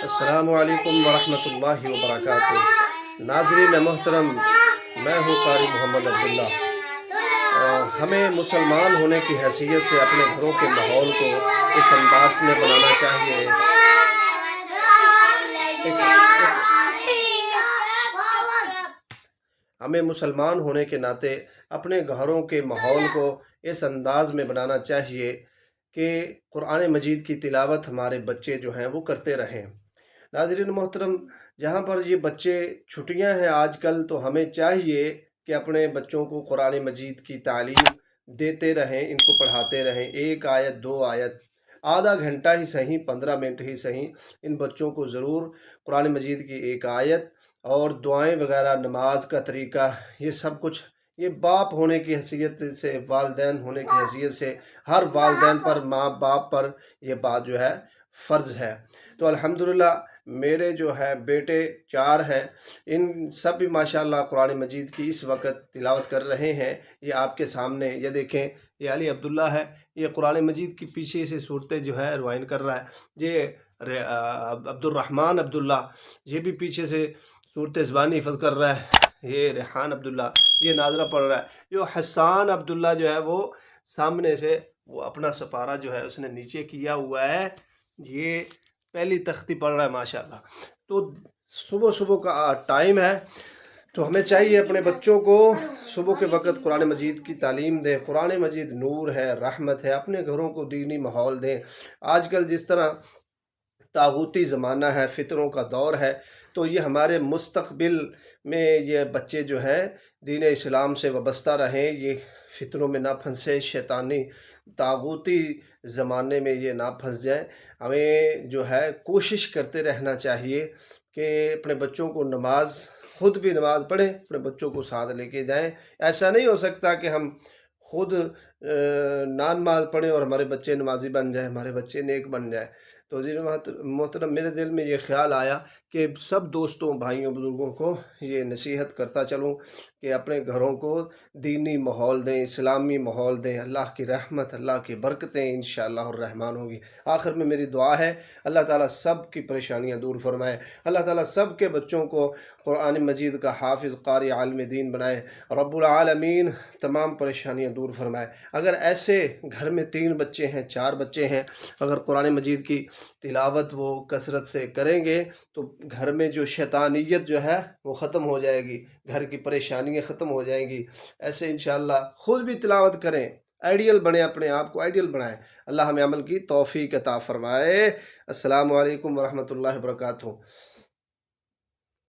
السلام علیکم ورحمۃ اللہ وبرکاتہ۔ ناظرین محترم، میں ہوں قاری محمد عبداللہ۔ ہمیں مسلمان ہونے کی حیثیت سے اپنے گھروں کے ماحول کو اس انداز میں بنانا چاہیے۔ ہمیں مسلمان ہونے کے ناطے اپنے گھروں کے ماحول کو اس انداز میں بنانا چاہیے کہ قرآن مجید کی تلاوت ہمارے بچے جو ہیں وہ کرتے رہیں۔ ناظرین محترم، جہاں پر یہ بچے چھٹیاں ہیں آج کل، تو ہمیں چاہیے کہ اپنے بچوں کو قرآن مجید کی تعلیم دیتے رہیں، ان کو پڑھاتے رہیں۔ ایک آیت، دو آیت، آدھا گھنٹہ ہی صحیح، 15 منٹ ہی صحیح، ان بچوں کو ضرور قرآن مجید کی ایک آیت اور دعائیں وغیرہ، نماز کا طریقہ، یہ سب کچھ، یہ باپ ہونے کی حیثیت سے، والدین ہونے کی حیثیت سے ہر والدین پر، ماں باپ پر یہ بات جو ہے فرض ہے۔ تو الحمدللہ میرے جو ہے بیٹے 4 ہیں، ان سب بھی ماشاءاللہ قرآن مجید کی اس وقت تلاوت کر رہے ہیں۔ یہ آپ کے سامنے یہ دیکھیں، یہ علی عبداللہ ہے، یہ قرآن مجید کی پیچھے سے صورتیں جو ہے روائن کر رہا ہے۔ یہ عبد الرحمن عبداللہ، یہ بھی پیچھے سے صورت زبانی حفظ کر رہا ہے۔ یہ ریحان عبداللہ، یہ ناظرہ پڑھ رہا ہے۔ جو حسان عبداللہ جو ہے وہ سامنے سے وہ اپنا سپارہ جو ہے اس نے نیچے کیا ہوا ہے، یہ پہلی تختی پڑھ رہا ہے ماشاءاللہ۔ تو صبح صبح کا ٹائم ہے، تو ہمیں چاہیے اپنے بچوں کو صبح کے وقت قرآن مجید کی تعلیم دیں۔ قرآن مجید نور ہے، رحمت ہے، اپنے گھروں کو دینی ماحول دیں۔ آج کل جس طرح طاغوتی زمانہ ہے، فتنوں کا دور ہے، تو یہ ہمارے مستقبل میں یہ بچے جو ہیں دین اسلام سے وابستہ رہیں، یہ فتنوں میں نہ پھنسے، شیطانی طاغوتی زمانے میں یہ نہ پھنس جائیں۔ ہمیں جو ہے کوشش کرتے رہنا چاہیے کہ اپنے بچوں کو نماز، خود بھی نماز پڑھیں، اپنے بچوں کو ساتھ لے کے جائیں۔ ایسا نہیں ہو سکتا کہ ہم خود نماز پڑھیں اور ہمارے بچے نمازی بن جائیں، ہمارے بچے نیک بن جائیں۔ تو عزیز محترم، میرے دل میں یہ خیال آیا کہ سب دوستوں، بھائیوں، بزرگوں کو یہ نصیحت کرتا چلوں کہ اپنے گھروں کو دینی ماحول دیں، اسلامی ماحول دیں۔ اللہ کی رحمت، اللہ کی برکتیں انشاءاللہ الرحمن ہوگی۔ آخر میں میری دعا ہے، اللہ تعالیٰ سب کی پریشانیاں دور فرمائے، اللہ تعالیٰ سب کے بچوں کو قرآن مجید کا حافظ، قاری، عالم دین بنائے، رب العالمین تمام پریشانیاں دور فرمائے۔ اگر ایسے گھر میں 3 بچے ہیں، 4 بچے ہیں، اگر قرآن مجید کی تلاوت وہ کثرت سے کریں گے تو گھر میں جو شیطانیت جو ہے وہ ختم ہو جائے گی، گھر کی پریشانیاں ختم ہو جائیں گی۔ ایسے انشاءاللہ خود بھی تلاوت کریں، آئیڈیل بنیں، اپنے آپ کو آئیڈیل بنائیں۔ اللہ ہمیں عمل کی توفیق عطا فرمائے۔ السلام علیکم ورحمۃ اللہ وبرکاتہ۔